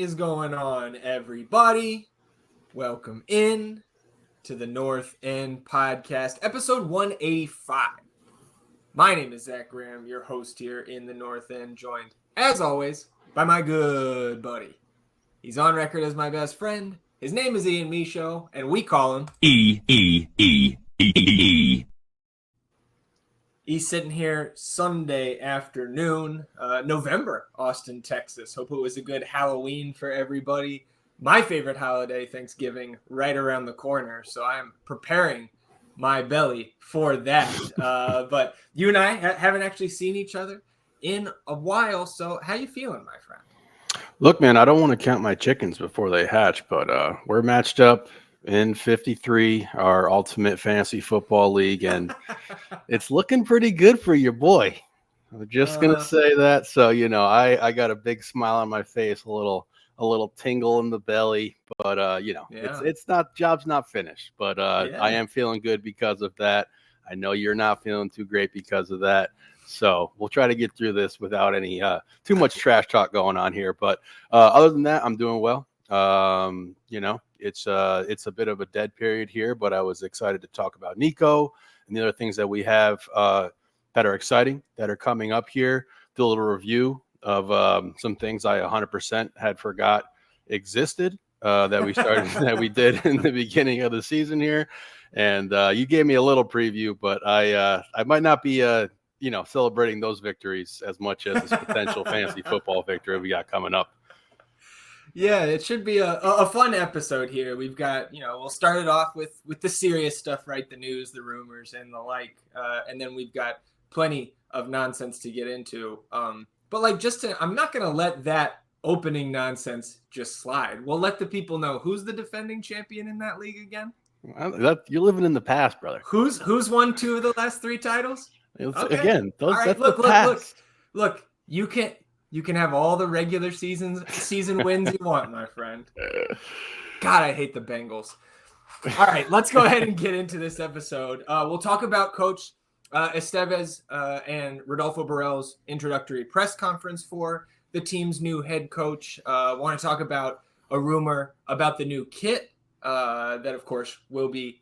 is going on, everybody? Welcome in to the North End Podcast, episode 185. My name is Zach Graham, your host here in the North End, joined, as always, by my good buddy. He's on record as my best friend. His name is Ian Michaud, and we call him E. He's sitting here Sunday afternoon, November, Austin, Texas. Hope it was a good Halloween for everybody. My favorite holiday, Thanksgiving, right around the corner. So I'm preparing my belly for that. But you and I haven't actually seen each other in a while. So how you feeling, my friend? Look, man, I don't want to count my chickens before they hatch, but we're matched up in 53, our ultimate fantasy football league, and it's looking pretty good for your boy. I'm just going to say that. So, I got a big smile on my face, a little tingle in the belly, but, it's not, job's not finished, but I am feeling good because of that. I know you're not feeling too great because of that. So we'll try to get through this without any too much trash talk going on here. But other than that, I'm doing well. It's a bit of a dead period here, but I was excited to talk about Nico and the other things that we have that are exciting, that are coming up here. Do a little review of some things I 100% had forgot existed that we started that we did in the beginning of the season here. And you gave me a little preview, but I might not be celebrating those victories as much as this potential fantasy football victory we got coming up. Yeah, it should be a fun episode here. We've got, we'll start it off with the serious stuff, right? The news, the rumors, and the like. And then we've got plenty of nonsense to get into. I'm not going to let that opening nonsense just slide. We'll let the people know who's the defending champion in that league again. You're living in the past, brother. Who's won 2 of the last 3 titles? Okay. Again, that's the past. Look, you can have all the regular season wins you want, my friend. God, I hate the Bengals. All right, let's go ahead and get into this episode. We'll talk about Coach Estevez and Rodolfo Borrell's introductory press conference for the team's new head coach. Want to talk about a rumor about the new kit that, of course, will be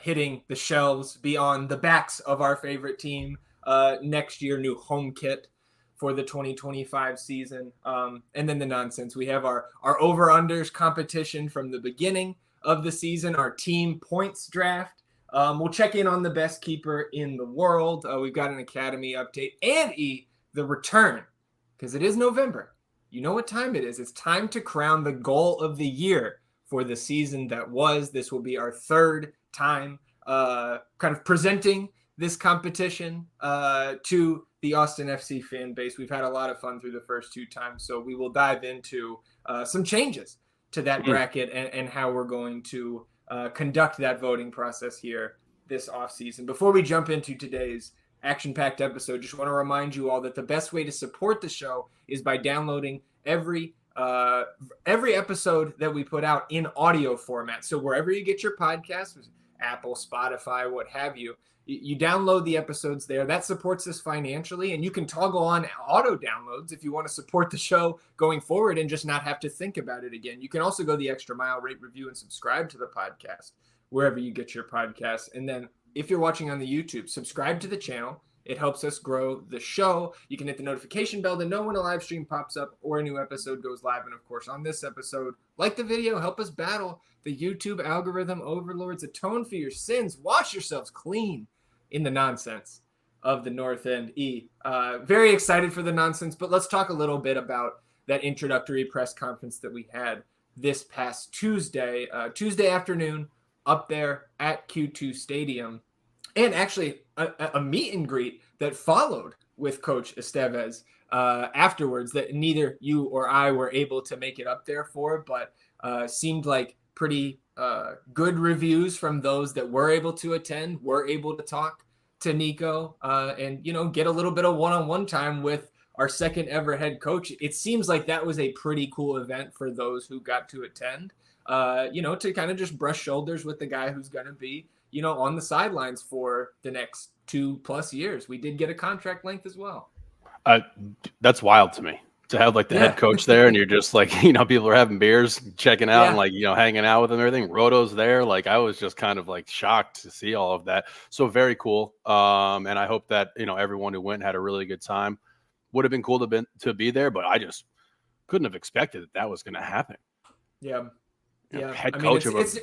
hitting the shelves, be on the backs of our favorite team next year, new home kit for the 2025 season. And then the nonsense. We have our over-unders competition from the beginning of the season, our team points draft. We'll check in on the best keeper in the world. We've got an academy update and the return, because it is November. You know what time it is. It's time to crown the goal of the year for the season that was. This will be our 3rd time kind of presenting this competition to the Austin FC fan base. We've had a lot of fun through the first 2 times, so we will dive into some changes to that bracket and how we're going to conduct that voting process here this offseason. Before we jump into today's action-packed episode, just want to remind you all that the best way to support the show is by downloading every episode that we put out in audio format. So wherever you get your podcasts, Apple, Spotify, what have you, you download the episodes there. That supports us financially, and you can toggle on auto downloads if you want to support the show going forward and just not have to think about it again. You can also go the extra mile, rate, review, and subscribe to the podcast wherever you get your podcasts. And then if you're watching on the YouTube, subscribe to the channel. It helps us grow the show. You can hit the notification bell to know when a live stream pops up or a new episode goes live. And of course, on this episode, like the video, help us battle the YouTube algorithm overlords. Atone for your sins. Wash yourselves clean in the nonsense of the North End. Very excited for the nonsense, but let's talk a little bit about that introductory press conference that we had this past Tuesday afternoon up there at Q2 Stadium. And actually a meet and greet that followed with Coach Estevez afterwards that neither you or I were able to make it up there for, but seemed like pretty good reviews from those that were able to attend, were able to talk to Nico and, get a little bit of one-on-one time with our second ever head coach. It seems like that was a pretty cool event for those who got to attend, to kind of just brush shoulders with the guy who's going to be, on the sidelines for the next 2+ years. We did get a contract length as well. That's wild to me. to have like the Yeah. head coach there, and you're just like, people are having beers, checking out, and Yeah. like, hanging out with them and everything. Roto's there. Like, I was just kind of like shocked to see all of that. So very cool. And I hope that, everyone who went had a really good time. Would have been cool to be there, but I just couldn't have expected that was going to happen. Yeah. Yeah. Head I mean, coach of a it's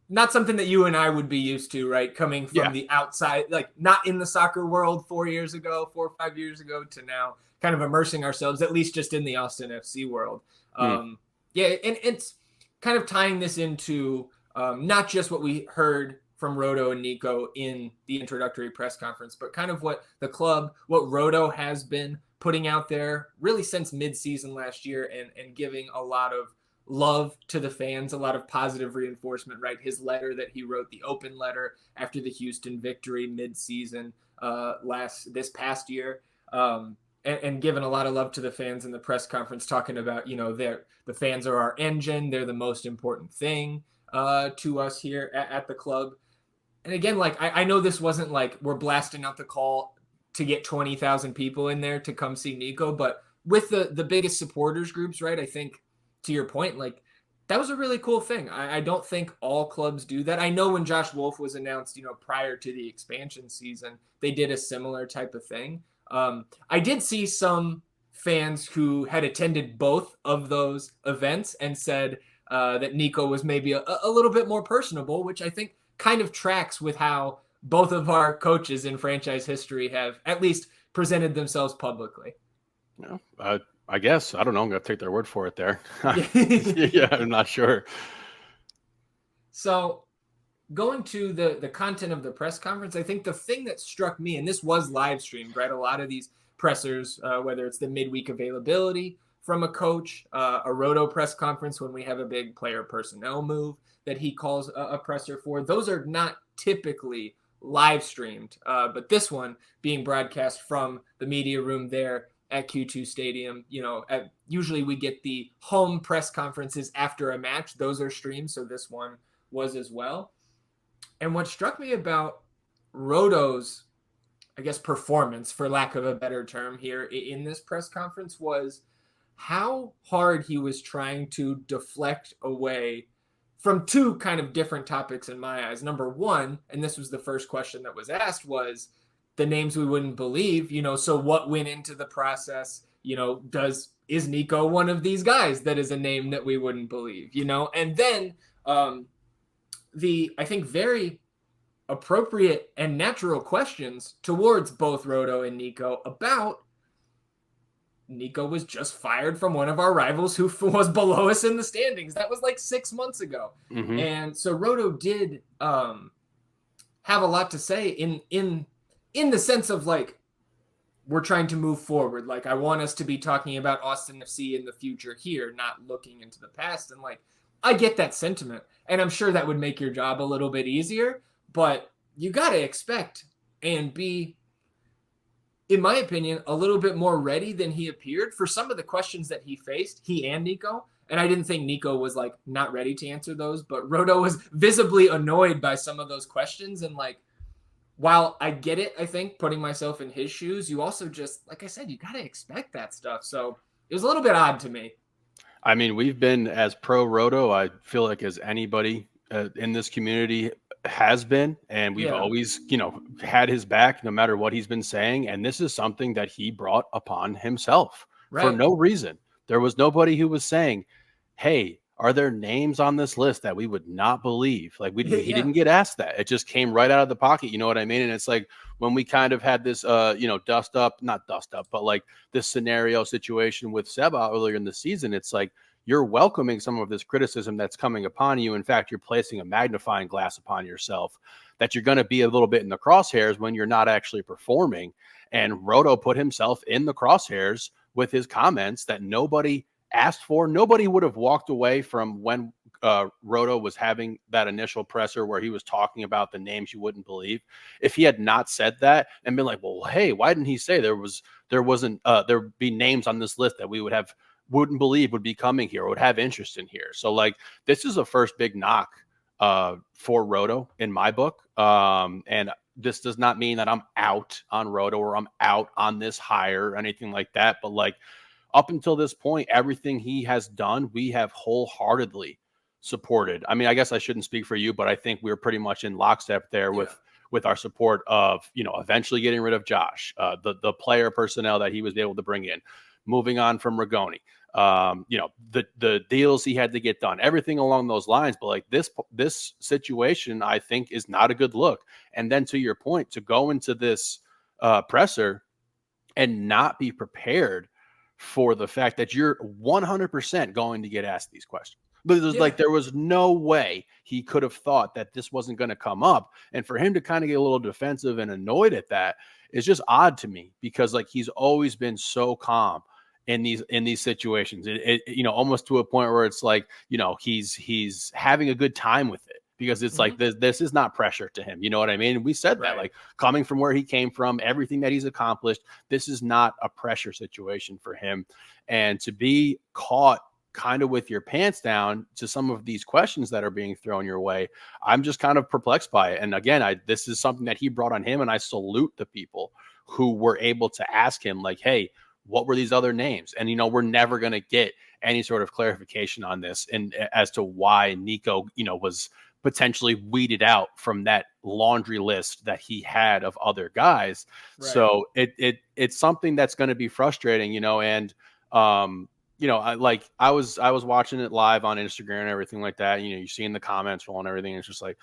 not something that you and I would be used to, right? Coming from the outside, like not in the soccer world 4 or 5 years ago to now, kind of immersing ourselves, at least just in the Austin FC world. Yeah, and it's kind of tying this into not just what we heard from Roto and Nico in the introductory press conference, but kind of what the club, what Roto has been putting out there really since mid-season last year, and giving a lot of love to the fans, a lot of positive reinforcement, right? His letter that he wrote, the open letter after the Houston victory mid-season this past year, and given a lot of love to the fans in the press conference, talking about, the fans are our engine, they're the most important thing to us here at the club. And again, like I know this wasn't like we're blasting out the call to get 20,000 people in there to come see Nico, but with the biggest supporters groups, right? I think, to your point, like that was a really cool thing. I don't think all clubs do that. I know when Josh Wolf was announced, prior to the expansion season, they did a similar type of thing. I did see some fans who had attended both of those events and said that Nico was maybe a little bit more personable, which I think kind of tracks with how both of our coaches in franchise history have at least presented themselves publicly. Yeah, I guess. I don't know. I'm going to take their word for it there. Yeah. Yeah, I'm not sure. So going to the content of the press conference, I think the thing that struck me, and this was live streamed, right? A lot of these pressers, whether it's the midweek availability from a coach, a Roto press conference when we have a big player personnel move that he calls a presser for, those are not typically live streamed. But this one being broadcast from the media room there at Q2 Stadium, usually we get the home press conferences after a match. Those are streamed. So this one was as well. And what struck me about Roto's, I guess, performance, for lack of a better term here in this press conference, was how hard he was trying to deflect away from two kind of different topics in my eyes. Number one, and this was the first question that was asked, was the names we wouldn't believe, so what went into the process? Is Nico one of these guys that is a name that we wouldn't believe, And then the, I think, very appropriate and natural questions towards both Roto and Nico about Nico was just fired from one of our rivals who was below us in the standings. That was like 6 months ago. Mm-hmm. And so Roto did have a lot to say in the sense of like, we're trying to move forward. Like, I want us to be talking about Austin FC in the future here, not looking into the past. And like, I get that sentiment, and I'm sure that would make your job a little bit easier, but you got to expect and be, in my opinion, a little bit more ready than he appeared for some of the questions that he faced, he and Nico. And I didn't think Nico was like not ready to answer those, but Roto was visibly annoyed by some of those questions. And like, while I get it, I think, putting myself in his shoes, you also just, like I said, you got to expect that stuff. So it was a little bit odd to me. I mean, we've been as pro Roto, I feel like, as anybody in this community has been, and we've always, had his back no matter what he's been saying. And this is something that he brought upon himself for no reason. There was nobody who was saying, hey, are there names on this list that we would not believe? Like, he didn't get asked that. It just came right out of the pocket. You know what I mean? And it's like when we kind of had this, not dust up, but like this scenario situation with Seba earlier in the season, it's like you're welcoming some of this criticism that's coming upon you. In fact, you're placing a magnifying glass upon yourself that you're going to be a little bit in the crosshairs when you're not actually performing. And Roto put himself in the crosshairs with his comments that nobody asked for. Nobody would have walked away from when Roto was having that initial presser where he was talking about the names you wouldn't believe. If he had not said that and been like, well, hey, why didn't he say there'd be names on this list that we wouldn't believe would be coming here or would have interest in here. So like, this is a first big knock for Roto in my book. And this does not mean that I'm out on Roto or I'm out on this hire or anything like that. But like, up until this point, everything he has done, we have wholeheartedly supported. I mean, I guess I shouldn't speak for you, but I think we're pretty much in lockstep there with our support of, eventually getting rid of Josh, the player personnel that he was able to bring in, moving on from Rigoni, the deals he had to get done, everything along those lines. But like this situation, I think, is not a good look. And then to your point, to go into this presser and not be prepared for the fact that you're 100% going to get asked these questions. But like there was no way he could have thought that this wasn't going to come up. And for him to kind of get a little defensive and annoyed at that is just odd to me, because like he's always been so calm in these situations. It almost to a point where it's like, he's having a good time with it, because it's like this is not pressure to him. You know what I mean? We said that, like, coming from where he came from, everything that he's accomplished, this is not a pressure situation for him. And to be caught kind of with your pants down to some of these questions that are being thrown your way, I'm just kind of perplexed by it. And again, this is something that he brought on him, and I salute the people who were able to ask him, like, hey, what were these other names? And, we're never going to get any sort of clarification on this, and as to why Nico, was potentially weeded out from that laundry list that he had of other guys. Right. So it's something that's going to be frustrating, and, I was watching it live on Instagram and everything like that. You're seeing the comments roll and everything. It's just like,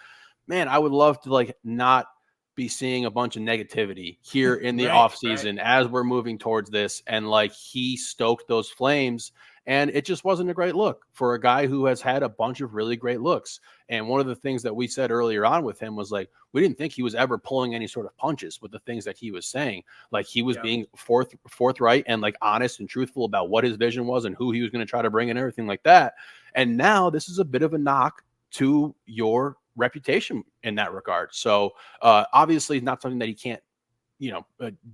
man, I would love to like not be seeing a bunch of negativity here in the off season as we're moving towards this. And like, he stoked those flames, and it just wasn't a great look for a guy who has had a bunch of really great looks. And one of the things that we said earlier on with him was like, we didn't think he was ever pulling any sort of punches with the things that he was saying. Like, he was being forthright and like honest and truthful about what his vision was and who he was going to try to bring and everything like that. And now this is a bit of a knock to your reputation in that regard. So obviously not something that he can't,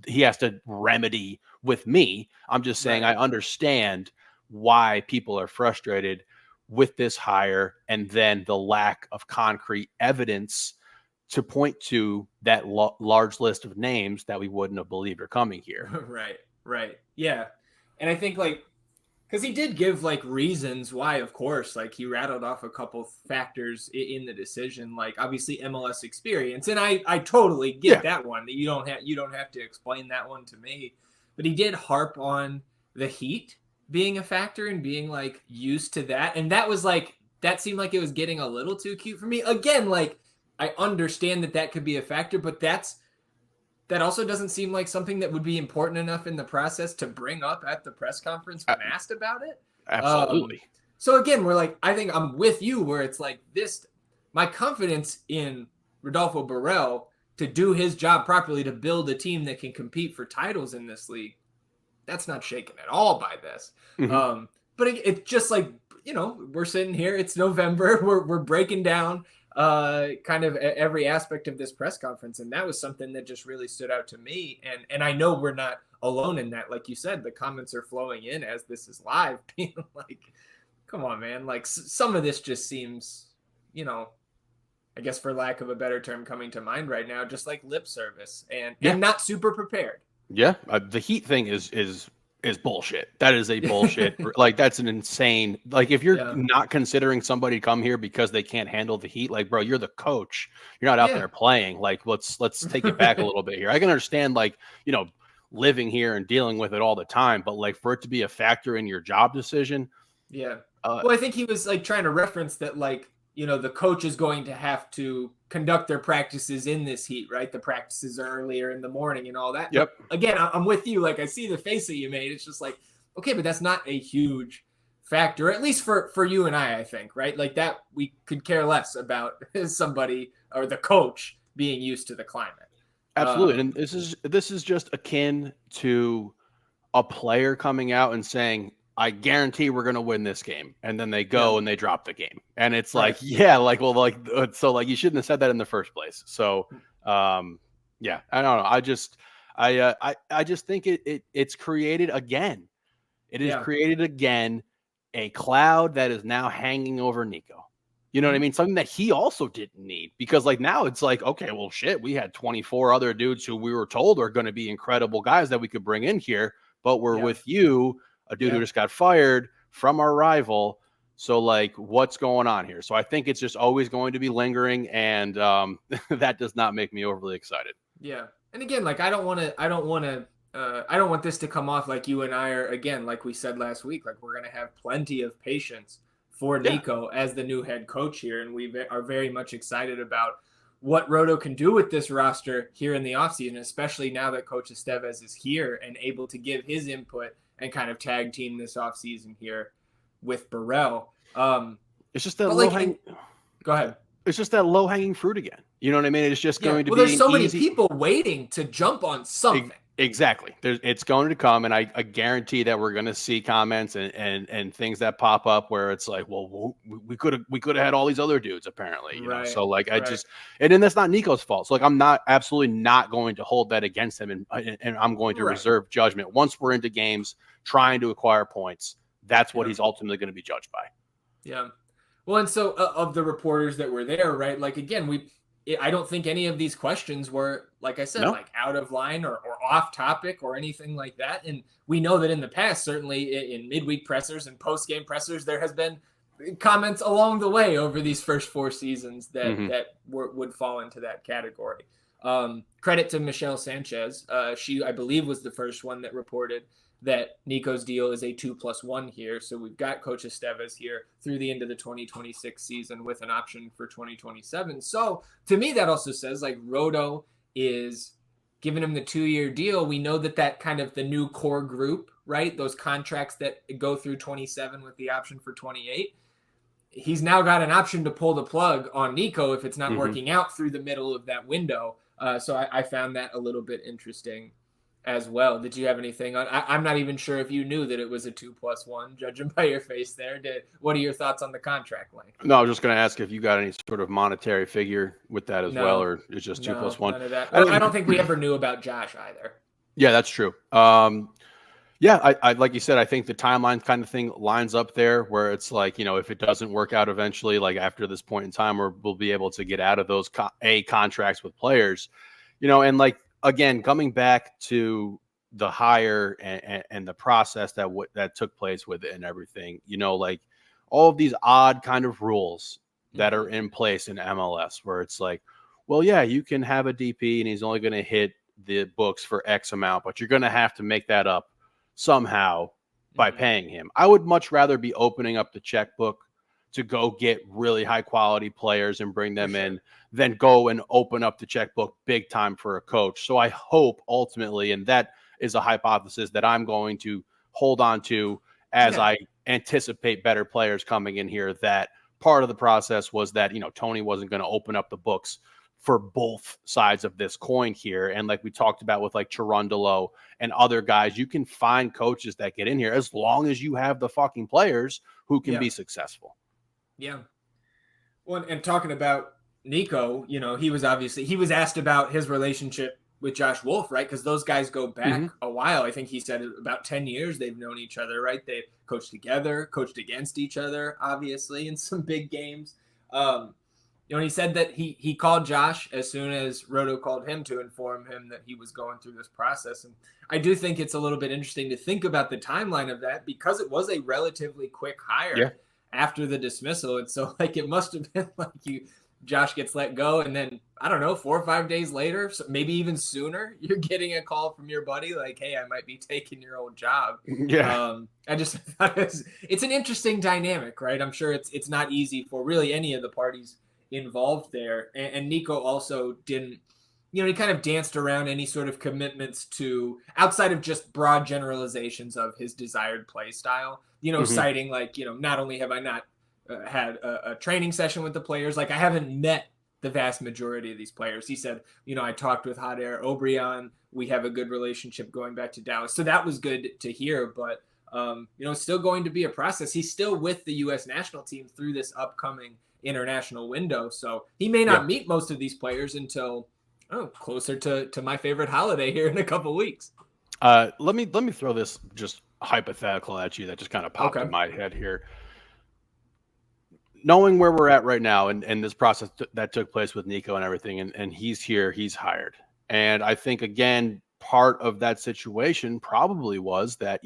he has to remedy with me. I'm just saying, I understand why people are frustrated with this hire, and then the lack of concrete evidence to point to that large list of names that we wouldn't have believed are coming here. Right. Yeah. And I think because he did give like reasons why, of course, like he rattled off a couple factors in the decision, like obviously MLS experience. And I totally get that one. You don't have to explain that one to me, but he did harp on the heat being a factor and being like used to that. And that was like, that seemed like it was getting a little too cute for me. Again, like, I understand that could be a factor, but that also doesn't seem like something that would be important enough in the process to bring up at the press conference when asked about it. Absolutely. So again, we're like, I think I'm with you where it's like this, my confidence in Rodolfo Borrell to do his job properly, to build a team that can compete for titles in this league, that's not shaken at all by this. But it's just like, we're sitting here, it's November, we're breaking down kind of every aspect of this press conference. And that was something that just really stood out to me. And I know we're not alone in that. Like you said, the comments are flowing in as this is live, being like, come on, man. Like some of this just seems, I guess for lack of a better term coming to mind right now, just like lip service and not super prepared. Yeah. The heat thing is bullshit. That is a bullshit. Like, that's an insane, like, if you're not considering somebody to come here because they can't handle the heat, like, bro, you're the coach. You're not out there playing. Like, let's take it back a little bit here. I can understand, like, living here and dealing with it all the time, but like, for it to be a factor in your job decision. Well, I think he was like trying to reference that, like, the coach is going to have to conduct their practices in this heat, right? The practices are earlier in the morning and all that. Yep. But again, I'm with you. Like, I see the face that you made. It's just like, okay, but that's not a huge factor, at least for you and I think, right? Like that, we could care less about somebody or the coach being used to the climate. Absolutely. And this is just akin to a player coming out and saying, I guarantee we're going to win this game. And then they go and they drop the game. And it's like, so like, you shouldn't have said that in the first place. So, I don't know. I just think it's created again. It has created again a cloud that is now hanging over Nico. You know what I mean? Something that he also didn't need, because like now it's like, okay, well, shit, we had 24 other dudes who we were told are going to be incredible guys that we could bring in here, but we're with you. a dude who just got fired from our rival. So, like, what's going on here? So I think it's just always going to be lingering, and that does not make me overly excited. Yeah. And again, like, I don't want this to come off like you and I are, again, like we said last week, like we're going to have plenty of patience for Nico as the new head coach here. And we are very much excited about what Roto can do with this roster here in the offseason, especially now that Coach Estevez is here and able to give his input and kind of tag team this offseason here with Burrell. It's just that low-hanging. Go ahead. It's just that low-hanging fruit again. You know what I mean? It's just going to be there's so many people waiting to jump on something. Exactly. It's going to come, and I guarantee that we're going to see comments and things that pop up where it's like, well, we could have had all these other dudes apparently, you know. So like and then that's not Nico's fault. So like I'm absolutely not going to hold that against him, and I'm going to reserve judgment once we're into games trying to acquire points. That's what he's ultimately going to be judged by. Yeah. Well, and so of the reporters that were there, right? Like again, I don't think any of these questions were, like I said, like out of line or off topic or anything like that. And we know that in the past, certainly in midweek pressers and post-game pressers, there has been comments along the way over these first 4 seasons that would fall into that category. Credit to Michelle Sanchez. She, I believe, was the first one that reported that Nico's deal is a 2+1 here. So we've got Coach Estevez here through the end of the 2026 season with an option for 2027. So to me, that also says like Roto is giving him the 2-year deal. We know that kind of the new core group, right? Those contracts that go through 27 with the option for 28. He's now got an option to pull the plug on Nico if it's not working out through the middle of that window. So I found that a little bit interesting as well. Did you have anything on? I'm not even sure if you knew that it was a 2+1, judging by your face there. What are your thoughts on the contract length? No, I was just going to ask if you got any sort of monetary figure with that as well, or it's just 2+1. None of that. I don't think we ever knew about Josh either. Yeah, that's true. I like you said, I think the timeline kind of thing lines up there where it's like, you know, if it doesn't work out eventually, like after this point in time, we'll be able to get out of those contracts with players, you know, and like, again, coming back to the hire and the process that took place with it and everything, you know, like all of these odd kind of rules that are in place in MLS where it's like, well, yeah, you can have a DP and he's only going to hit the books for X amount, but you're going to have to make that up somehow by paying him. I would much rather be opening up the checkbook to go get really high quality players and bring them in than go and open up the checkbook big time for a coach. So I hope ultimately, and that is a hypothesis that I'm going to hold on to as I anticipate better players coming in here, that part of the process was that, you know, Tony wasn't going to open up the books for both sides of this coin here. And like we talked about with like Cherundolo and other guys, you can find coaches that get in here as long as you have the fucking players who can be successful. Yeah. Well, and talking about Nico, you know, he was asked about his relationship with Josh Wolf, right? Because those guys go back a while. I think he said about 10 years they've known each other, right? They coached together, coached against each other, obviously, in some big games. You know, he said that he called Josh as soon as Roto called him to inform him that he was going through this process. And I do think it's a little bit interesting to think about the timeline of that because it was a relatively quick hire after the dismissal. And so like it must have been like Josh gets let go, and then I don't know, 4 or 5 days later, so maybe even sooner, you're getting a call from your buddy like, hey, I might be taking your old job. I just thought it's an interesting dynamic, right? I'm sure it's not easy for really any of the parties involved there. And Nico also didn't, you know, he kind of danced around any sort of commitments to outside of just broad generalizations of his desired play style, you know, citing like, you know, not only have I not had a training session with the players, like I haven't met the vast majority of these players. He said, you know, I talked with Hot Air Obrian. We have a good relationship going back to Dallas. So that was good to hear, but you know, it's still going to be a process. He's still with the U.S. national team through this upcoming international window. So he may not meet most of these players until closer to my favorite holiday here in a couple weeks. Let me throw this just hypothetical at you that just kind of popped in my head here. Knowing where we're at right now and this process that took place with Nico and everything, and he's here, he's hired. And I think, again, part of that situation probably was that,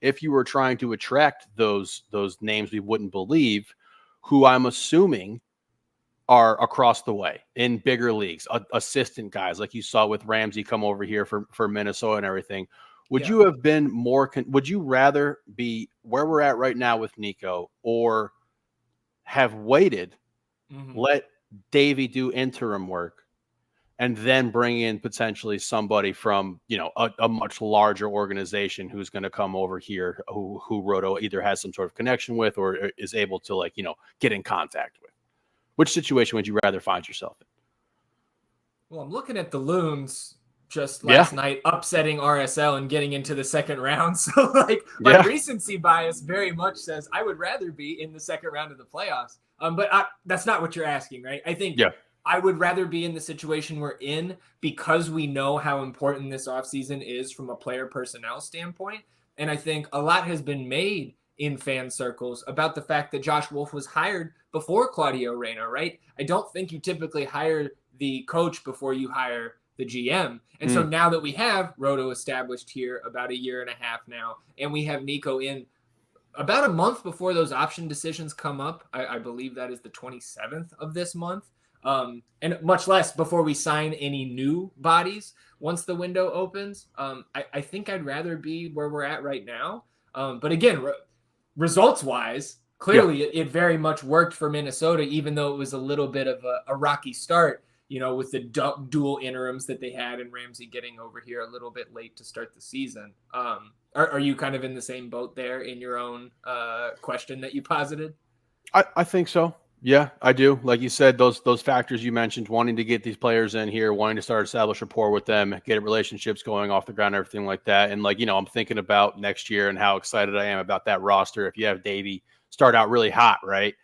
if you were trying to attract those names we wouldn't believe, who I'm assuming are across the way in bigger leagues, assistant guys like you saw with Ramsey come over here for Minnesota and everything. Would you have been more? Would you rather be where we're at right now with Nico, or have waited, let Davey do interim work, and then bring in potentially somebody from a much larger organization who's going to come over here, who Roto either has some sort of connection with or is able to get in contact with? Which situation would you rather find yourself in? Well, I'm looking at the Loons just last night upsetting RSL and getting into the second round. So my recency bias very much says I would rather be in the second round of the playoffs. But that's not what you're asking, right? I think I would rather be in the situation we're in because we know how important this offseason is from a player personnel standpoint. And I think a lot has been made in fan circles about the fact that Josh Wolf was hired before Claudio Reyna, right? I don't think you typically hire the coach before you hire the GM. And so now that we have Roto established here about a year and a half now, and we have Nico in about a month before those option decisions come up, I believe that is the 27th of this month, and much less before we sign any new bodies once the window opens. I think I'd rather be where we're at right now. But again, results-wise, clearly it very much worked for Minnesota, even though it was a little bit of a rocky start, with the dual interims that they had and Ramsey getting over here a little bit late to start the season. Are you kind of in the same boat there in your own question that you posited? I think so. Yeah, I do. Like you said, those factors you mentioned, wanting to get these players in here, wanting to start establish rapport with them, get relationships going off the ground, everything like that. And I'm thinking about next year and how excited I am about that roster. If you have Davey start out really hot, right?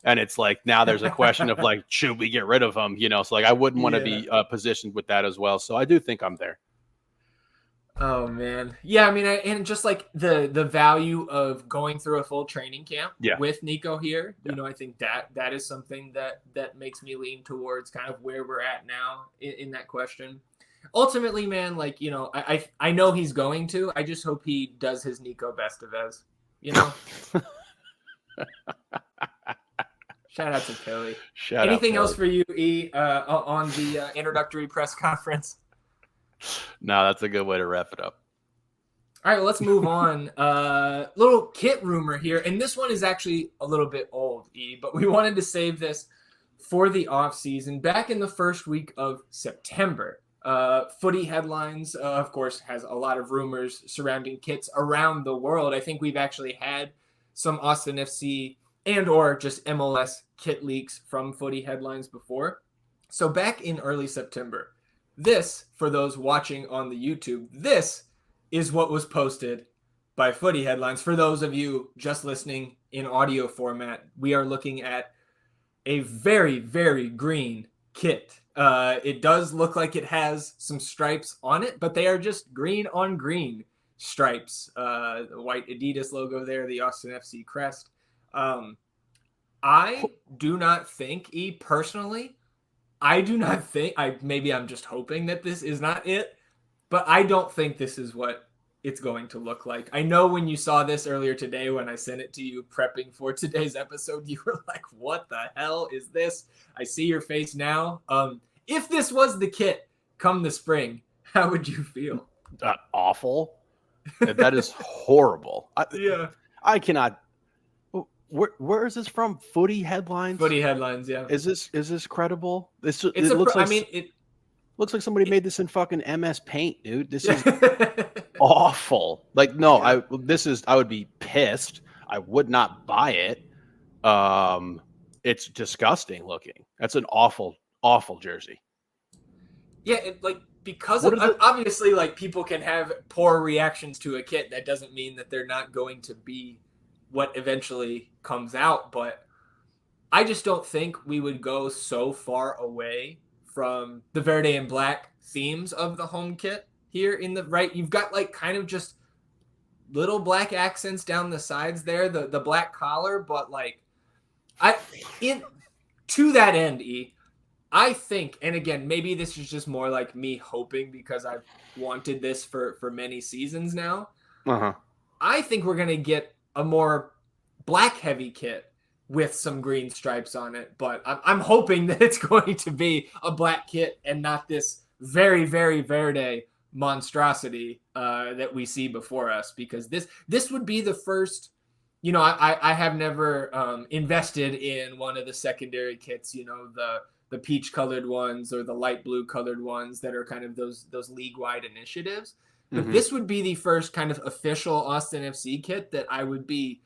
And it's now there's a question of should we get rid of him? So I wouldn't want to be positioned with that as well. So I do think I'm there. Oh man. Yeah. I mean, and just the value of going through a full training camp with Nico here, I think that is something that makes me lean towards kind of where we're at now in that question. Ultimately, man, I know he's going to, I just hope he does his Nico Bestevez, Shout out to Philly. Anything else for you, E, on the introductory press conference? No, that's a good way to wrap it up. All right, well, let's move on. Little kit rumor here, and this one is actually a little bit old, E, but we wanted to save this for the offseason. Back in the first week of September, Footy Headlines, of course, has a lot of rumors surrounding kits around the world. I think we've actually had some Austin FC and or just MLS kit leaks from Footy Headlines before. So back in early September, this, for those watching on the YouTube, this is what was posted by Footy Headlines. For those of you just listening in audio format, we are looking at a very, very green kit. It does look like it has some stripes on it, but they are just green on green stripes. The white Adidas logo there, the Austin FC crest. I do not think, personally, I do not think, maybe I'm just hoping that this is not it, but I don't think this is what it's going to look like. I know when you saw this earlier today, when I sent it to you prepping for today's episode, you were like, what the hell is this? I see your face now. If this was the kit come the spring, how would you feel? Awful. That is horrible. I cannot. Where is this from? Footy Headlines? Footy Headlines, yeah. Is this credible? It looks like somebody made this in fucking MS Paint, dude. This is awful. I would be pissed. I would not buy it. It's disgusting looking. That's an awful, awful jersey. Yeah, because of, obviously, people can have poor reactions to a kit. That doesn't mean that they're not going to be what eventually comes out, but I just don't think we would go so far away from the Verde and black themes of the home kit here in the right. You've got kind of just little black accents down the sides there, the black collar, but to that end, E, I think, and again, maybe this is just more like me hoping because I've wanted this for many seasons now. Uh-huh. I think we're going to get a more black heavy kit with some green stripes on it, but I'm hoping that it's going to be a black kit and not this very, very verde monstrosity that we see before us, because this would be the first. I have never invested in one of the secondary kits, the peach colored ones or the light blue colored ones that are kind of those league wide initiatives. But this would be the first kind of official Austin FC kit that I would be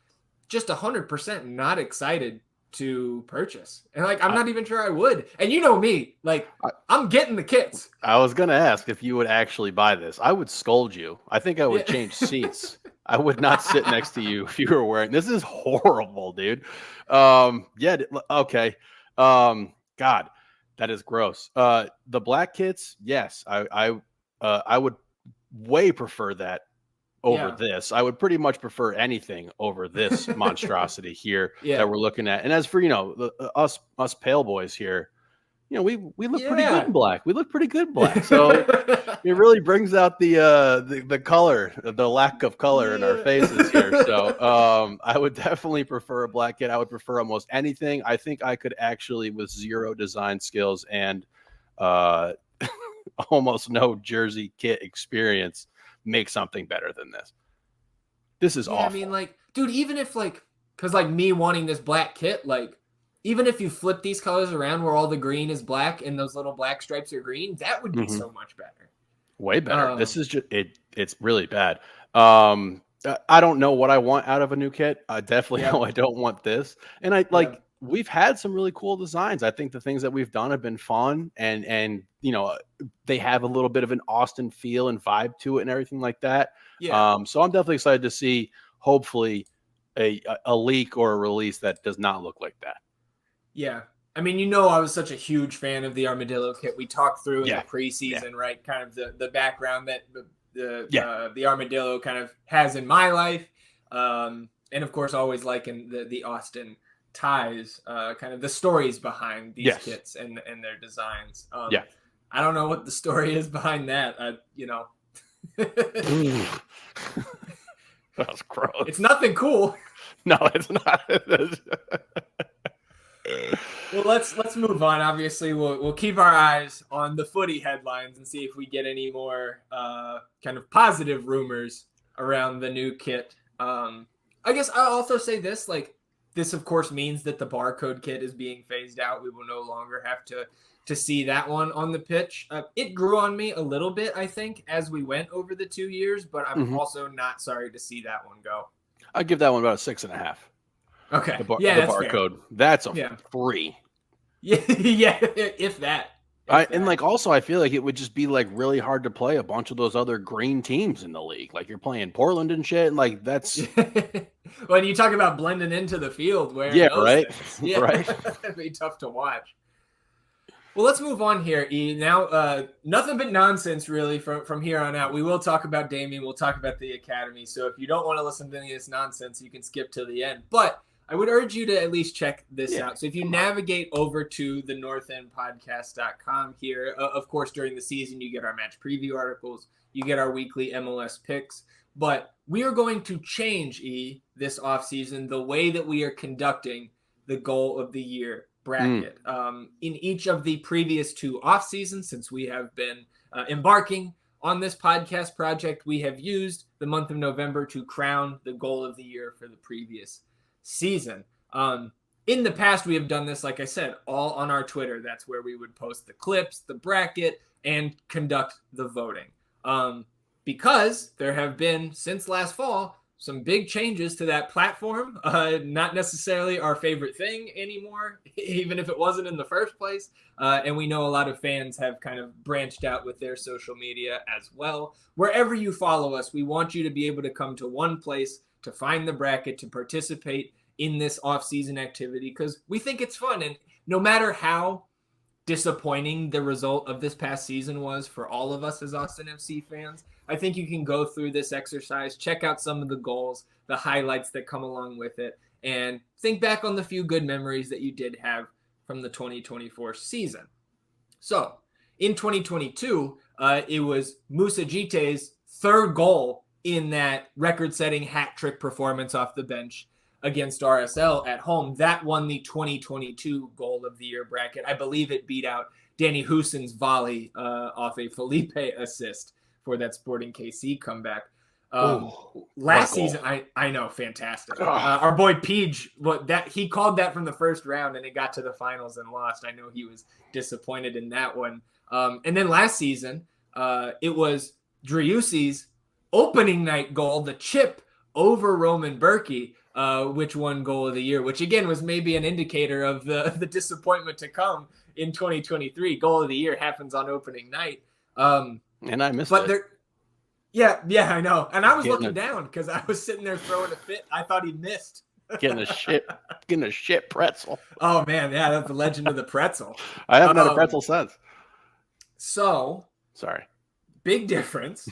just 100% not excited to purchase. And I'm not even sure I would. And you know me, I'm getting the kits. I was going to ask if you would actually buy this. I would scold you. I think I would change seats. I would not sit next to you if you were wearing this. Is horrible, dude. Yeah. Okay. God, that is gross. The black kits. Yes. I would way prefer that over this. I would pretty much prefer anything over this monstrosity here that we're looking at. And as for, us pale boys here, we look pretty good in black. We look pretty good in black. So it really brings out the color, the lack of color in our faces here. So I would definitely prefer a black kit. I would prefer almost anything. I think I could actually, with zero design skills and almost no jersey kit experience, make something better than this. This is awful. I mean, dude, even if because me wanting this black kit, even if you flip these colors around where all the green is black and those little black stripes are green, that would be so much better. Way better. This is just it's really bad. I don't know what I want out of a new kit. I definitely know I don't want this. And we've had some really cool designs. I think the things that we've done have been fun, and they have a little bit of an Austin feel and vibe to it and everything like that. So I'm definitely excited to see, hopefully, a leak or a release that does not look like that. Yeah. I mean, I was such a huge fan of the Armadillo kit. We talked through in the preseason, right? Kind of the background that the Armadillo kind of has in my life. And of course, always liking the Austin ties, kind of the stories behind these kits and their designs. I don't know what the story is behind that. That was gross. It's nothing cool. No, it's not. Well, let's move on. Obviously, we'll keep our eyes on the footy headlines and see if we get any more kind of positive rumors around the new kit. I guess I'll also say this, this of course means that the barcode kit is being phased out. We will no longer have to see that one on the pitch. It grew on me a little bit, I think, as we went over the 2 years, but I'm also not sorry to see that one go. I'd give that one about a 6.5. Okay. The barcode. Fair. That's a free. Yeah, if that. Also, I feel like it would just be really hard to play a bunch of those other green teams in the league. You're playing Portland and shit. That's when you talk about blending into the field, where right, right, that'd be tough to watch. Well, let's move on here, E. Now, nothing but nonsense, really, from here on out. We will talk about Damien. We'll talk about the academy. So if you don't want to listen to any of this nonsense, you can skip to the end. But I would urge you to at least check this out. So if you navigate over to the northendpodcast.com here, of course, during the season, you get our match preview articles. You get our weekly MLS picks. But we are going to change, E, this offseason, the way that we are conducting the goal of the year bracket. In each of the previous 2 off seasons, since we have been embarking on this podcast project, we have used the month of November to crown the goal of the year for the previous season. In the past, we have done this, like I said, all on our Twitter. That's where we would post the clips, the bracket, and conduct the voting. Because there have been, since last fall, some big changes to that platform. Not necessarily our favorite thing anymore, even if it wasn't in the first place. And we know a lot of fans have kind of branched out with their social media as well. Wherever you follow us, we want you to be able to come to one place to find the bracket, to participate in this off-season activity, because we think it's fun. And no matter how disappointing the result of this past season was for all of us as Austin FC fans, I think you can go through this exercise, check out some of the goals, the highlights that come along with it, and think back on the few good memories that you did have from the 2024 season. So in 2022, it was Moussa Jite's third goal in that record-setting hat trick performance off the bench against RSL at home. That won the 2022 goal of the year bracket. I believe it beat out Danny Houston's volley off a Felipe assist for that Sporting KC comeback. Last season, I know, fantastic. Our boy Peach, he called that from the first round, and it got to the finals and lost. I know he was disappointed in that one. And then last season, it was Driussi's opening night goal, the chip over Roman Berkey, which won goal of the year, which again was maybe an indicator of the disappointment to come in 2023. Goal of the year happens on opening night. And I missed it. Yeah, I know. And I was looking down because I was sitting there throwing a fit. I thought he missed. Getting a shit pretzel. Oh man, yeah, that's the legend of the pretzel. I haven't had a pretzel since. So sorry. Big difference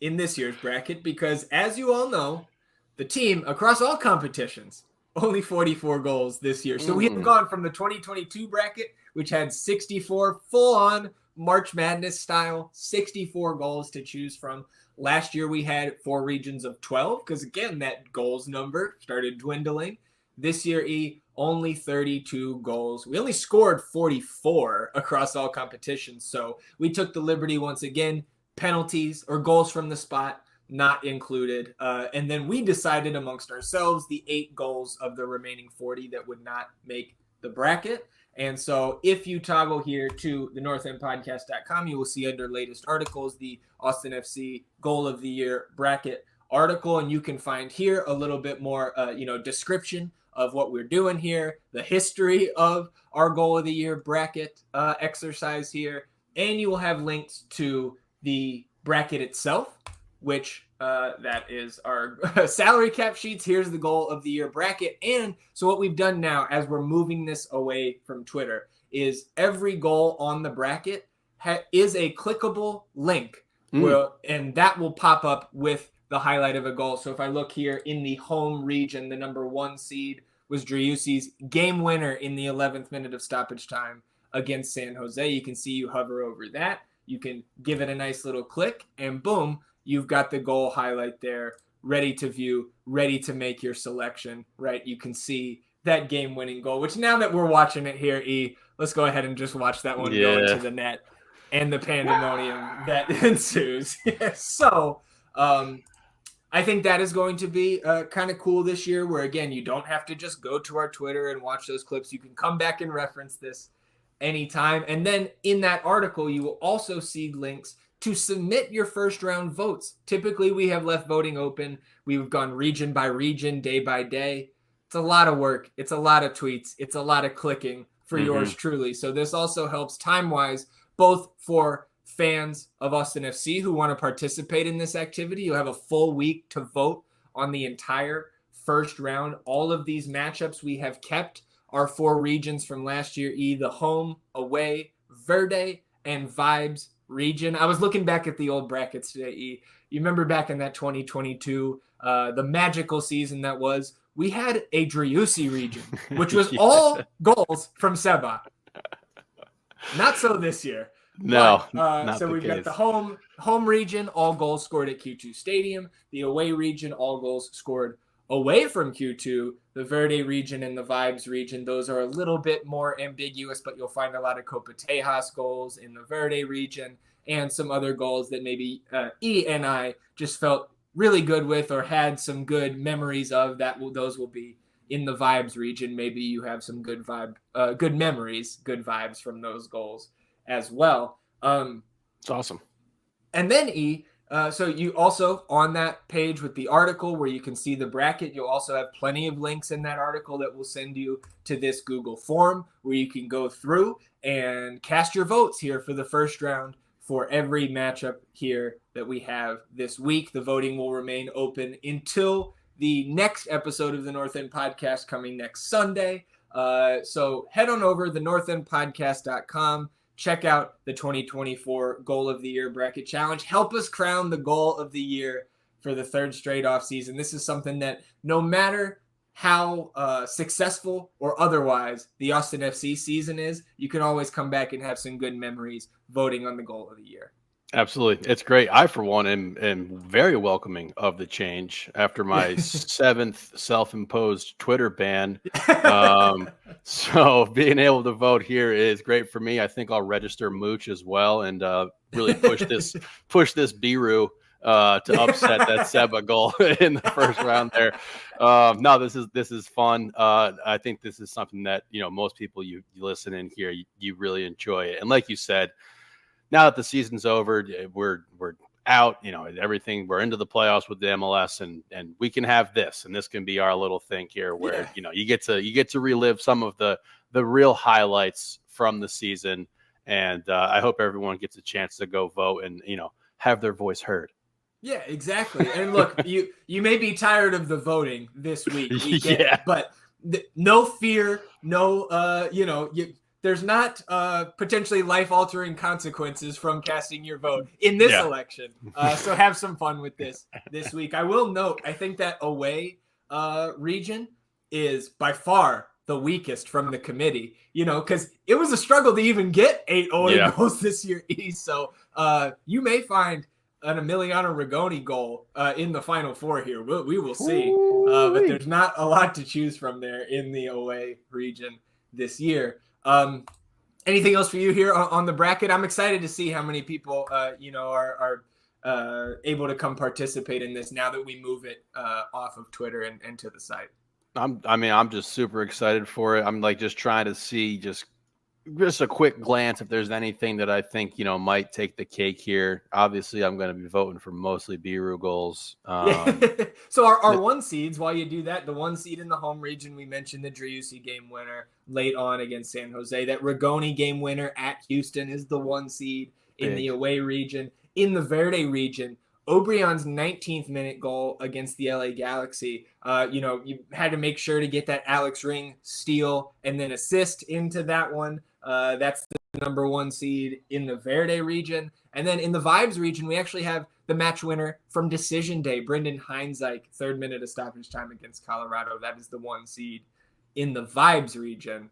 in this year's bracket because, as you all know, the team across all competitions only 44 goals this year. So we have gone from the 2022 bracket, which had 64 full-on March Madness style, 64 goals to choose from. Last year we had 4 regions of 12 because, again, that goals number started dwindling. This year, only 32 goals. We only scored 44 across all competitions. So we took the liberty once again, penalties or goals from the spot not included. And then we decided amongst ourselves the 8 goals of the remaining 40 that would not make the bracket. And so if you toggle here to the northendpodcast.com, you will see under latest articles, the Austin FC goal of the year bracket article. And you can find here a little bit more, description of what we're doing here, the history of our goal of the year bracket exercise here. And you will have links to the bracket itself, which that is our salary cap sheets. Here's the goal of the year bracket. And so what we've done now as we're moving this away from Twitter is every goal on the bracket is a clickable link and that will pop up with the highlight of a goal. So if I look here in the home region, the number 1 seed was Driussi's game winner in the 11th minute of stoppage time against San Jose. You can see you hover over that. You can give it a nice little click and boom, you've got the goal highlight there, ready to view, ready to make your selection, right? You can see that game-winning goal, which now that we're watching it here, let's go ahead and just watch that one go into the net and the pandemonium that ensues. So I think that is going to be kind of cool this year where, again, you don't have to just go to our Twitter and watch those clips. You can come back and reference this anytime. And then in that article, you will also see links to submit your first round votes. Typically, we have left voting open. We've gone region by region, day by day. It's a lot of work. It's a lot of tweets. It's a lot of clicking for yours truly. So this also helps time-wise, both for fans of Austin FC who want to participate in this activity. You'll have a full week to vote on the entire first round. All of these matchups we have kept are 4 regions from last year, the home, away, Verde, and Vibes region. I was looking back at the old brackets today, You remember back in that 2022, the magical season that was, we had a Driussi region, which was all goals from Seba. Not so this year. No, so we've got the home region, all goals scored at Q2 Stadium. The away region, all goals scored away from Q2. The Verde region and the Vibes region, those are a little bit more ambiguous, but you'll find a lot of Copa Tejas goals in the Verde region and some other goals that maybe E and I just felt really good with or had some good memories of. Those will be in the Vibes region. Maybe you have some good memories, good vibes from those goals as well. It's awesome. And then so you also, on that page with the article where you can see the bracket, you'll also have plenty of links in that article that will send you to this Google form where you can go through and cast your votes here for the first round for every matchup here that we have this week. The voting will remain open until the next episode of the North End Podcast coming next Sunday. So head on over to thenorthendpodcast.com. Check out the 2024 Goal of the Year Bracket Challenge. Help us crown the Goal of the Year for the 3rd straight off season. This is something that no matter how successful or otherwise the Austin FC season is, you can always come back and have some good memories voting on the goal of the year. Absolutely. It's great. I, for one, am very welcoming of the change after my seventh self-imposed Twitter ban. So being able to vote here is great for me. I think I'll register Mooch as well and really push this Biru to upset that Seba goal in the first round there. No, this is fun. I think this is something that, most people you listen in here, you really enjoy it. And like you said, now that the season's over, we're out, everything. We're into the playoffs with the MLS, and we can have this, and this can be our little thing here, where you get to relive some of the real highlights from the season. And I hope everyone gets a chance to go vote and have their voice heard. Yeah, exactly. And look, you may be tired of the voting this week, but no fear, no there's not potentially life-altering consequences from casting your vote in this election. So have some fun with this week. I will note, I think that away region is by far the weakest from the committee, because it was a struggle to even get 8 away goals this year, So you may find an Emiliano Rigoni goal in the Final Four here. We will see. But there's not a lot to choose from there in the away region this year. Anything else for you here on the bracket? I'm excited to see how many people, are able to come participate in this now that we move it off of Twitter and to the site. I'm just super excited for it. I'm just trying to see just a quick glance if there's anything that I think, might take the cake here. Obviously, I'm going to be voting for mostly Biru goals. So our one seeds, while you do that, the one seed in the home region, we mentioned the Driussi game winner late on against San Jose. That Rigoni game winner at Houston is the one seed in the away region. In the Verde region, Obrion's 19th minute goal against the LA Galaxy. You had to make sure to get that Alex Ring steal and then assist into that one. That's the number one seed in the Verde region. And then in the Vibes region, we actually have the match winner from Decision Day, Brendan Heinzike, 3rd minute of stoppage time against Colorado. That is the one seed in the Vibes region.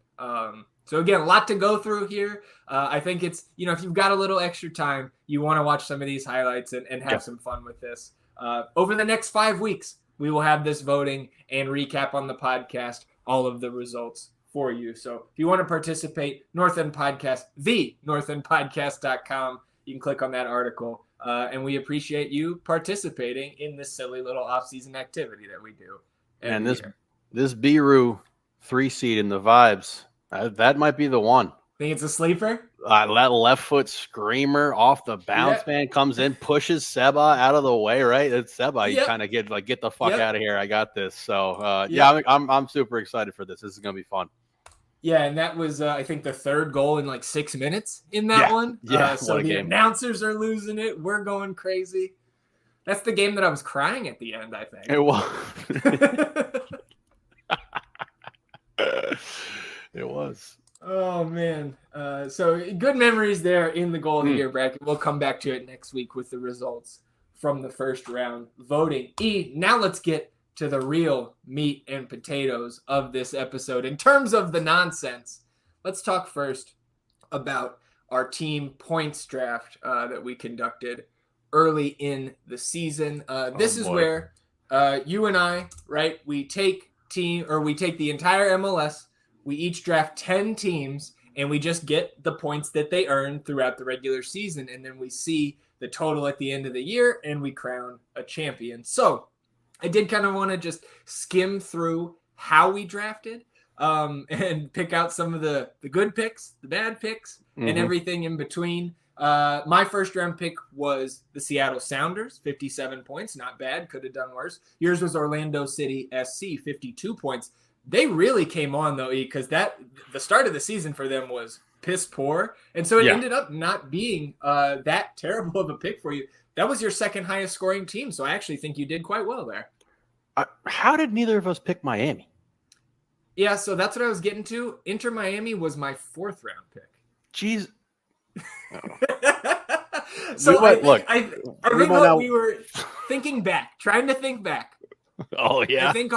So again, a lot to go through here. I think it's, if you've got a little extra time, you want to watch some of these highlights and have some fun with this. Over the next 5 weeks, we will have this voting and recap on the podcast, all of the results for you. So if you want to participate, North End Podcast, thenorthendpodcast.com. You can click on that article. And we appreciate you participating in this silly little off-season activity that we do. And this Biru 3 seed in the Vibes, that might be the one. Think it's a sleeper? That left foot screamer off the bounce, man, comes in, pushes Seba out of the way, right? It's Seba. You kind of get the fuck out of here. I got this. So, I'm super excited for this. This is going to be fun. Yeah, and that was, I think, the 3rd goal in 6 minutes in that one. Yeah, so the announcers are losing it. We're going crazy. That's the game that I was crying at the end, I think. It was. It was. Oh, man. So good memories there in the goal of the year bracket. We'll come back to it next week with the results from the first round voting. Now let's get to the real meat and potatoes of this episode. In terms of the nonsense, let's talk first about our team points draft that we conducted early in the season. This is where you and I, right, we take the entire MLS. We each draft 10 teams, and we just get the points that they earn throughout the regular season. And then we see the total at the end of the year, and we crown a champion. So I did kind of want to just skim through how we drafted and pick out some of the good picks, the bad picks, and everything in between. My first round pick was the Seattle Sounders, 57 points. Not bad. Could have done worse. Yours was Orlando City SC, 52 points. They really came on, though, because the start of the season for them was piss poor. And so it ended up not being that terrible of a pick for you. That was your second highest scoring team. So I actually think you did quite well there. How did neither of us pick Miami? Yeah, so that's what I was getting to. Inter Miami was my 4th round pick. Jeez. So I think we were trying to think back. Oh yeah. I think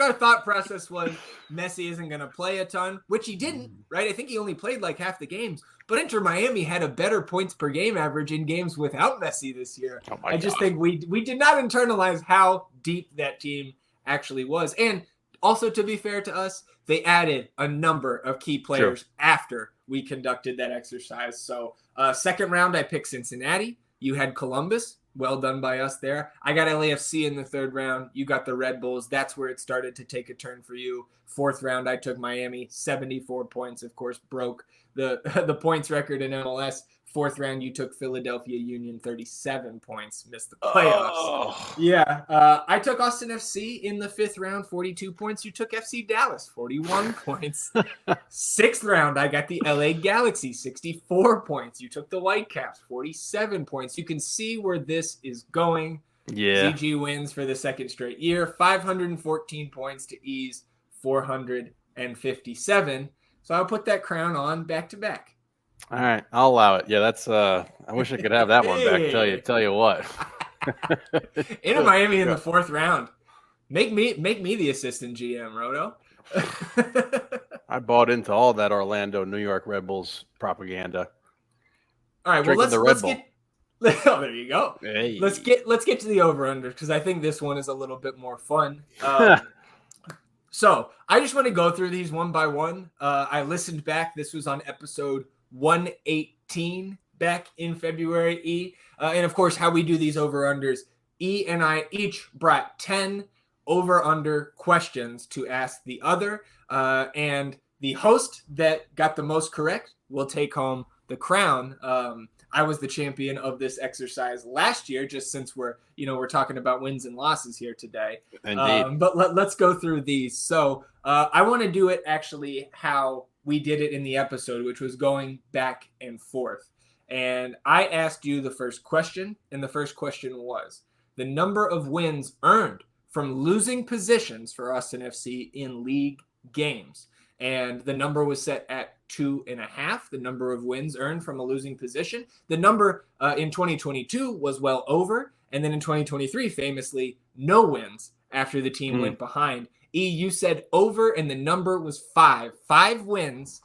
our thought process was Messi isn't going to play a ton, which he didn't, right? I think he only played like half the games. But Inter Miami had a better points per game average in games without Messi this year. Oh my I just God. think we did not internalize how deep that team actually was. And also, to be fair to us, they added a number of key players after we conducted that exercise. So second round, I picked Cincinnati. You had Columbus. Well done by us there. I got LAFC in the third round. You got the Red Bulls. That's where it started to take a turn for you. Fourth round, I took Miami. 74 points, of course, broke the points record in MLS. Fourth round, you took Philadelphia Union, 37 points, missed the playoffs. Oh. Yeah, I took Austin FC in the fifth round, 42 points. You took FC Dallas, 41 points. Sixth round, I got the LA Galaxy, 64 points. You took the Whitecaps, 47 points. You can see where this is going. Yeah. ZG wins for the second straight year, 514 points to E's 457. So I'll put that crown on back to back. All right, I'll allow it. Yeah, that's I wish I could have that one back. Tell you what. Inter Miami in the fourth round. Make me the assistant GM, Roto. I bought into all that Orlando, New York Red Bulls propaganda. All right, well let's get oh, there you go. Hey. Let's get to the over-under because I think this one is a little bit more fun. So I just want to go through these one by one. I listened back. This was on episode 118 back in February, E. And of course, how we do these over-unders, E and I each brought 10 over-under questions to ask the other. And the host that got the most correct will take home the crown. I was the champion of this exercise last year, just since we're talking about wins and losses here today. Indeed. But let's go through these. So I want to do it actually how we did it in the episode, which was going back and forth. And I asked you the first question, and the first question was the number of wins earned from losing positions for Austin FC in league games. And the number was set at 2.5, the number of wins earned from a losing position. The number in 2022 was well over. And then in 2023, famously, no wins after the team went behind. E, you said over, and the number was 5. 5 wins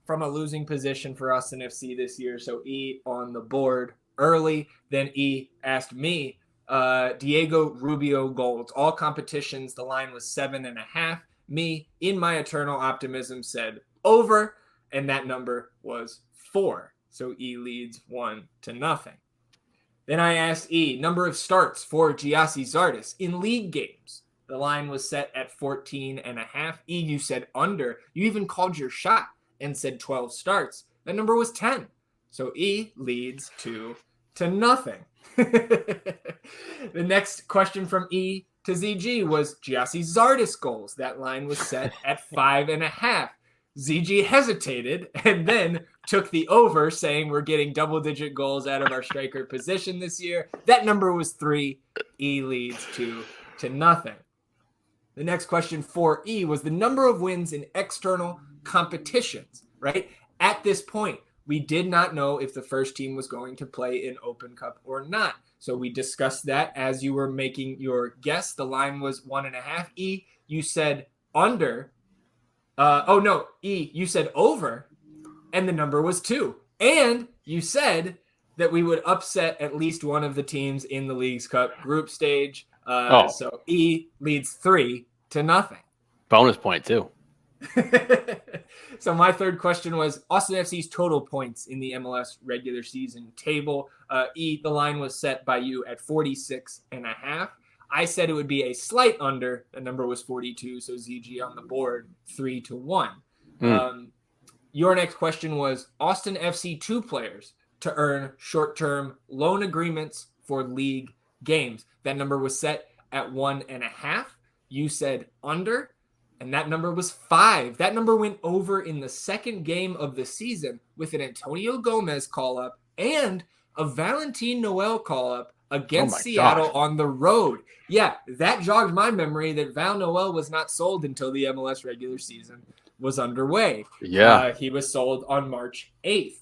from a losing position for Austin FC this year. So E on the board early. Then E asked me, Diego Rubio goals. All competitions, the line was 7.5. Me, in my eternal optimism, said over, and that number was 4. So E leads 1-0. Then I asked E, number of starts for Giassi Zardes in league games. The line was set at 14.5. E, you said under. You even called your shot and said 12 starts. That number was 10. So E leads 2-0. The next question from E to ZG was Giassi Zardes goals. That line was set at 5.5. ZG hesitated and then took the over, saying we're getting double-digit goals out of our striker position this year. That number was 3. E leads 2-0. The next question for E was the number of wins in external competitions, right? At this point, we did not know if the first team was going to play in Open Cup or not. So we discussed that as you were making your guess. The line was 1.5. E, you said under. E, you said over, and the number was 2. And you said that we would upset at least one of the teams in the Leagues Cup group stage. So E leads 3-0. Bonus point too. So my third question was Austin FC's total points in the MLS regular season table. E, the line was set by you at 46.5. I said it would be a slight under. The number was 42, so ZG on the board, 3-1. Your next question was Austin FC 2 players to earn short-term loan agreements for league games. That number was set at 1.5. You said under, and that number was 5. That number went over in the second game of the season with an Antonio Gomez call-up and a Valentin Noel call-up against Seattle on the road. Yeah, that jogged my memory that Val Noel was not sold until the MLS regular season was underway. Yeah. He was sold on March 8th.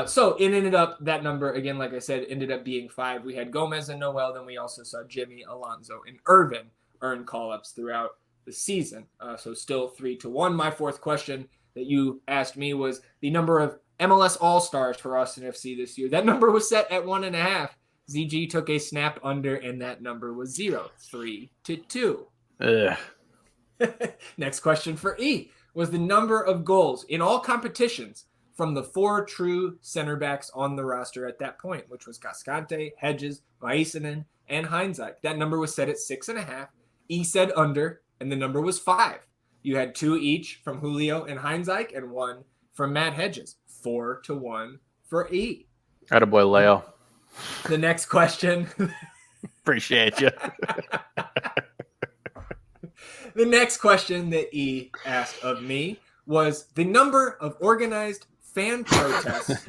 So it ended up, that number, again, like I said, ended up being 5. We had Gomez and Noel, then we also saw Jimmy, Alonso, and Irvin earn call-ups throughout the season. So still 3-1. My fourth question that you asked me was the number of MLS All-Stars for Austin FC this year. That number was set at 1.5. ZG took a snap under, and that number was 0, 3-2. Next question for E was the number of goals in all competitions from the 4 true center backs on the roster at that point, which was Cascante, Hedges, Väisänen, and Heinzike. That number was set at 6.5. E said under, and the number was 5. You had 2 each from Julio and Heinzike, and 1 from Matt Hedges. 4-1 for E. Attaboy, Leo. The next question. Appreciate you. The next question that E asked of me was the number of organized fan protests.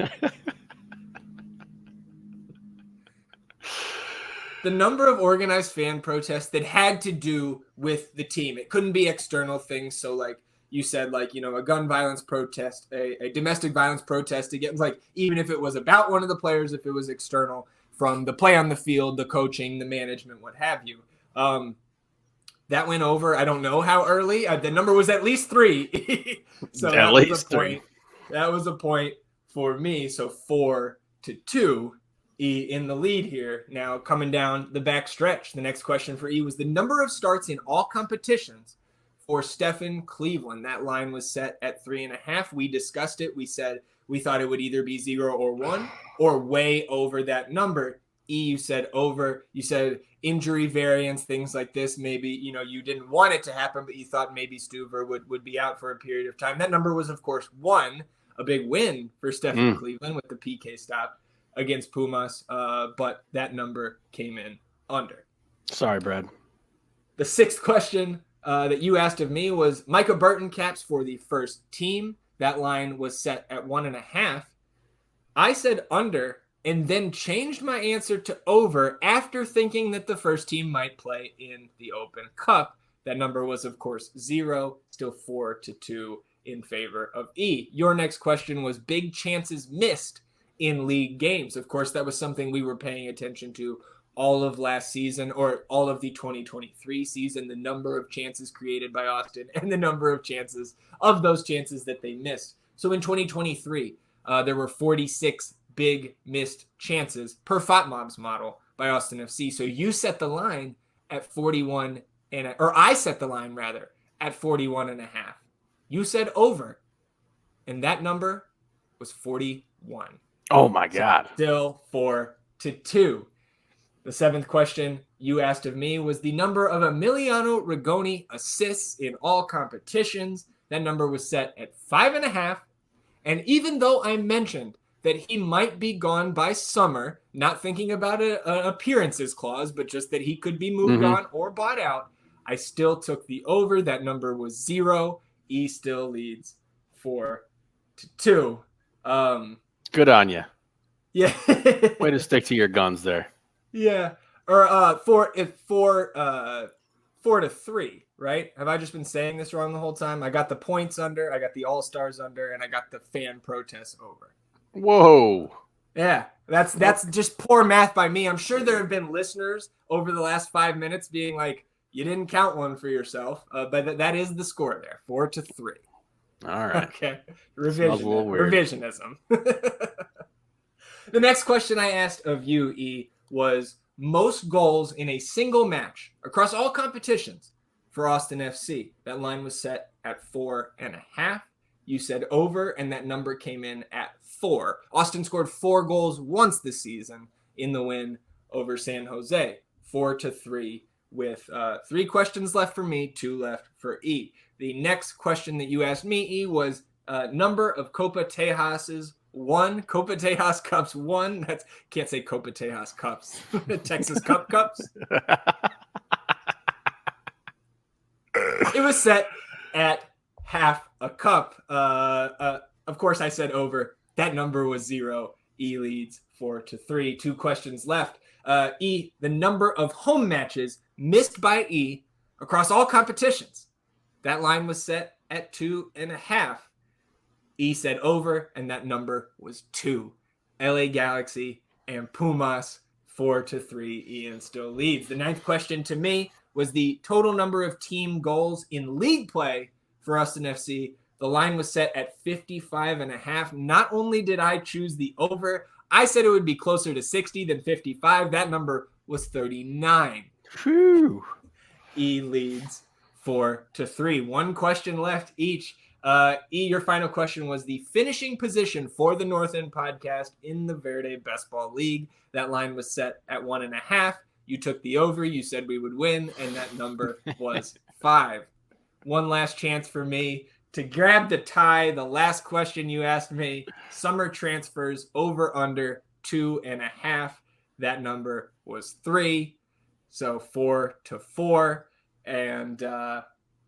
The number of organized fan protests that had to do with the team. It couldn't be external things. So like you said, like, a gun violence protest, a domestic violence protest against, like, even if it was about one of the players, if it was external from the play on the field, the coaching, the management, what have you. That went over. I don't know how early. The number was at least 3. So at that least was a point. That was a point for me. So 4-2. E in the lead here. Now coming down the back stretch. The next question for E was the number of starts in all competitions for Stephen Cleveland. That line was set at 3.5. We discussed it. We said we thought it would either be 0 or 1 or way over that number. E, you said over. You said injury variance, things like this. Maybe, you didn't want it to happen, but you thought maybe Stuver would be out for a period of time. That number was, of course, 1, a big win for Stephen Cleveland with the PK stop against Pumas, but that number came in under. Sorry, Brad. The sixth question that you asked of me was Micah Burton caps for the first team. That line was set at 1.5. I said under and then changed my answer to over after thinking that the first team might play in the Open Cup. That number was, of course, 0, still 4-2 in favor of E. Your next question was big chances missed in league games. Of course, that was something we were paying attention to all of last season, or all of the 2023 season, the number of chances created by Austin and the number of chances of those chances that they missed. So in 2023, there were 46 big missed chances per FOTMOB's model by Austin FC. So you set the line at 41, or I set the line rather at 41.5. You said over, and that number was 41. Oh my God. So still 4-2. The seventh question you asked of me was the number of Emiliano Rigoni assists in all competitions. That number was set at 5.5. And even though I mentioned that he might be gone by summer, not thinking about an appearances clause, but just that he could be moved on or bought out, I still took the over. That number was 0. E still leads 4-2. Good on you. Yeah. Way to stick to your guns there. Yeah. Or 4-3, right? Have I just been saying this wrong the whole time? I got the points under, I got the All-Stars under, and I got the fan protests over. Whoa. Yeah, that's just poor math by me. I'm sure there have been listeners over the last 5 minutes being like, you didn't count one for yourself, but that is the score there, 4-3. All right. Okay. Revisionism. The next question I asked of you, E, was most goals in a single match across all competitions for Austin FC. That line was set at 4.5. You said over, and that number came in at 4. Austin scored 4 goals once this season in the win over San Jose, 4-3, with 3 questions left for me, 2 left for E. The next question that you asked me, E, was number of Copa Tejas 1, Copa Tejas Cups 1. That's, can't say Copa Tejas Cups. Texas Cup Cups. It was set at half a cup. Of course, I said over. That number was 0. E leads 4-3. 2 questions left. E, the number of home matches missed by E across all competitions. That line was set at 2.5. E said over, and that number was 2. LA Galaxy and Pumas 4-3. Ian still leads. The ninth question to me was the total number of team goals in league play for Austin FC. The line was set at 55.5. Not only did I choose the over, I said it would be closer to 60 than 55. That number was 39. Whew. E leads 4-3. One question left each. E, your final question was the finishing position for the North End podcast in the Verde Best Ball League. That line was set at 1.5. You took the over. You said we would win, and that number was 5. One last chance for me to grab the tie. The last question you asked me, summer transfers over under 2.5. That number was 3. So 4-4. And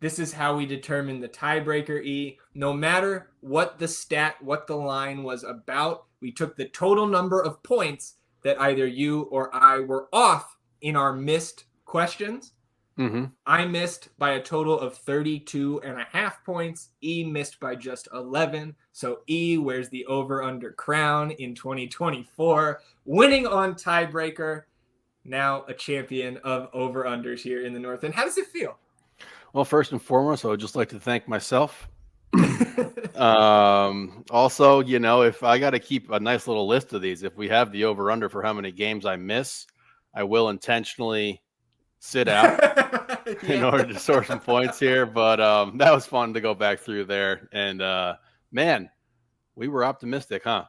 this is how we determine the tiebreaker, E. No matter what the line was about, we took the total number of points that either you or I were off in our missed questions. Mm-hmm. I missed by a total of 32.5 points. E missed by just 11. So E wears the over-under crown in 2024, winning on tiebreaker. Now a champion of over-unders here in the North End. How does it feel? Well, first and foremost, I would just like to thank myself. Also, if I got to keep a nice little list of these, if we have the over-under for how many games I miss, I will intentionally sit out in order to score some points here. But that was fun to go back through there. And, man, we were optimistic, huh?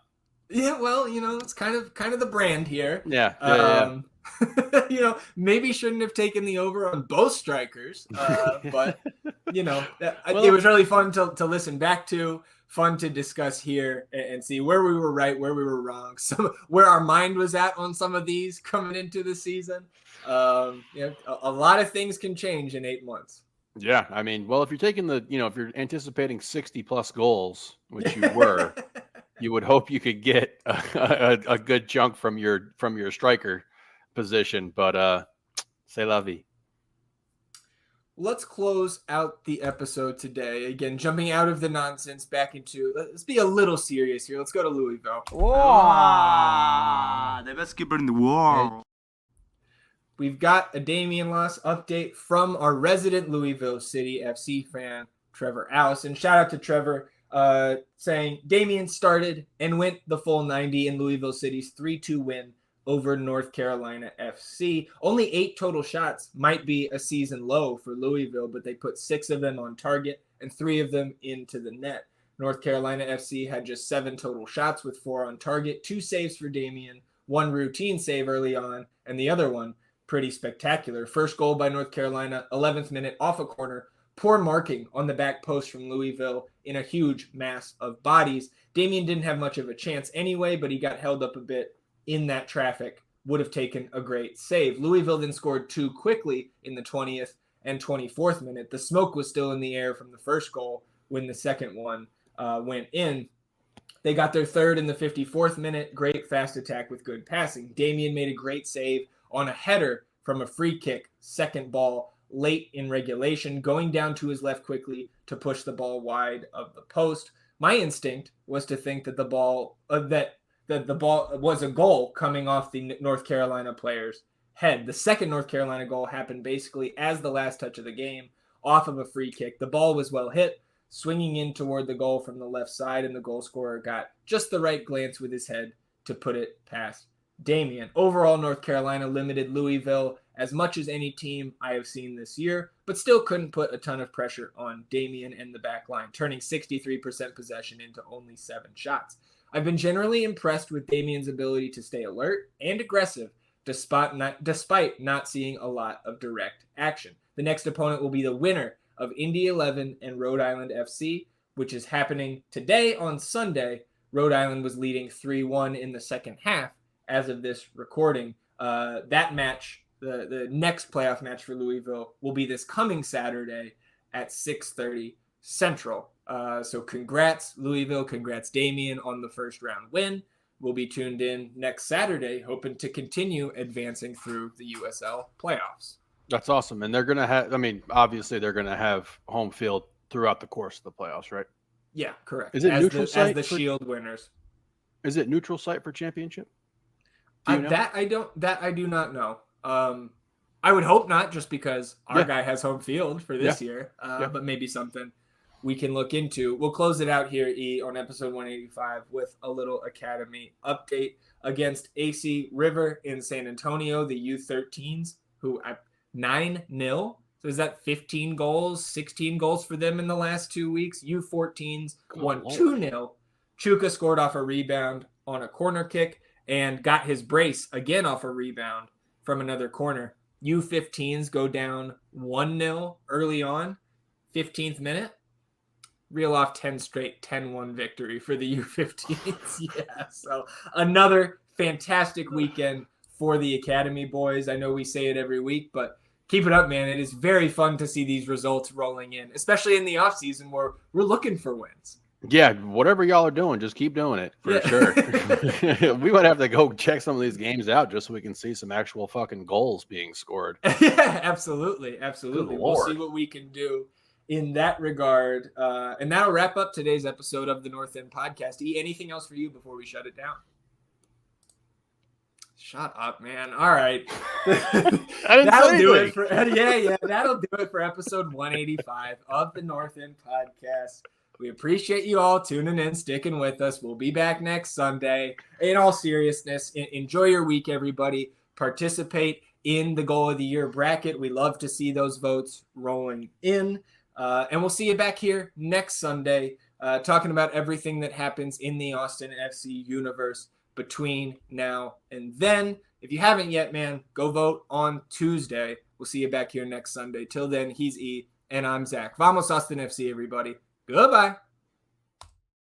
Yeah, well, it's kind of the brand here. Yeah. Maybe shouldn't have taken the over on both strikers, but it was really fun to listen back to, fun to discuss here and see where we were right, where we were wrong, where our mind was at on some of these coming into the season. A lot of things can change in 8 months. Yeah, I mean, well, if you're taking if you're anticipating 60 plus goals, which you were, you would hope you could get a good chunk from your striker position, but c'est la vie. Let's close out the episode today. Again, jumping out of the nonsense back into, let's be a little serious here. Let's go to Louisville. Wow, the best keeper in the world. We've got a Damien loss update from our resident Louisville City FC fan, Trevor Allison. Shout out to Trevor, saying Damien started and went the full 90 in Louisville City's 3-2 win over North Carolina FC. Only 8 total shots might be a season low for Louisville, but they put 6 of them on target and 3 of them into the net. North Carolina FC had just 7 total shots with 4 on target, 2 saves for Damien, 1 routine save early on, and the other one pretty spectacular. First goal by North Carolina, 11th minute off a corner. Poor marking on the back post from Louisville in a huge mass of bodies. Damien didn't have much of a chance anyway, but he got held up a bit in that traffic. Would have taken a great save. Louisville then scored 2 quickly in the 20th and 24th minute. The smoke was still in the air from the first goal when the second one went in. They got their third in the 54th minute. Great fast attack with good passing. Damien made a great save on a header from a free kick, second ball late in regulation, going down to his left quickly to push the ball wide of the post. My instinct was to think that the ball was a goal coming off the North Carolina player's head. The second North Carolina goal happened basically as the last touch of the game, off of a free kick. The ball was well hit, swinging in toward the goal from the left side, and the goal scorer got just the right glance with his head to put it past Damien. Overall, North Carolina limited Louisville as much as any team I have seen this year, but still couldn't put a ton of pressure on Damien and the back line, turning 63% possession into only 7 shots. I've been generally impressed with Damien's ability to stay alert and aggressive despite not seeing a lot of direct action. The next opponent will be the winner of Indy 11 and Rhode Island FC, which is happening today on Sunday. Rhode Island was leading 3-1 in the second half as of this recording. That match, the next playoff match for Louisville, will be this coming Saturday at 6:30 Central. So congrats, Louisville. Congrats, Damien, on the first round win. We'll be tuned in next Saturday, hoping to continue advancing through the USL playoffs. That's awesome. And they're going to have, obviously they're going to have home field throughout the course of the playoffs, right? Yeah, correct. Is it neutral site? As the Shield winners. Is it neutral site for championship? Do you know? That I do not know. I would hope not, just because our guy has home field for this year, but maybe something we can look into. We'll close it out here, on episode 185 with a little Academy update against AC River in San Antonio, the U13s, who at 9-0. So is that 15 goals, 16 goals for them in the last 2 weeks? U14s won 2-0. Chuka scored off a rebound on a corner kick and got his brace again off a rebound from another corner. U15s go down 1-0 early on, 15th minute. Reel off 10 straight 10-1 victory for the U15s. So another fantastic weekend for the Academy boys. I know we say it every week, but keep it up, man. It is very fun to see these results rolling in, especially in the offseason where we're looking for wins. Yeah, whatever y'all are doing, just keep doing it for sure. We might have to go check some of these games out just so we can see some actual fucking goals being scored. Yeah, absolutely. We'll see what we can do in that regard. And that'll wrap up today's episode of the North End Podcast. Anything else for you before we shut it down? Shut up, man. All right. That'll do it for that'll do it for episode 185 of the North End Podcast. We appreciate you all tuning in, sticking with us. We'll be back next Sunday. In all seriousness, enjoy your week, everybody. Participate in the Goal of the Year bracket. We love to see those votes rolling in. And we'll see you back here next Sunday, talking about everything that happens in the Austin FC universe between now and then. If you haven't yet, man, go vote on Tuesday. We'll see you back here next Sunday. Till then, he's E, and I'm Zach. Vamos Austin FC, everybody. Goodbye.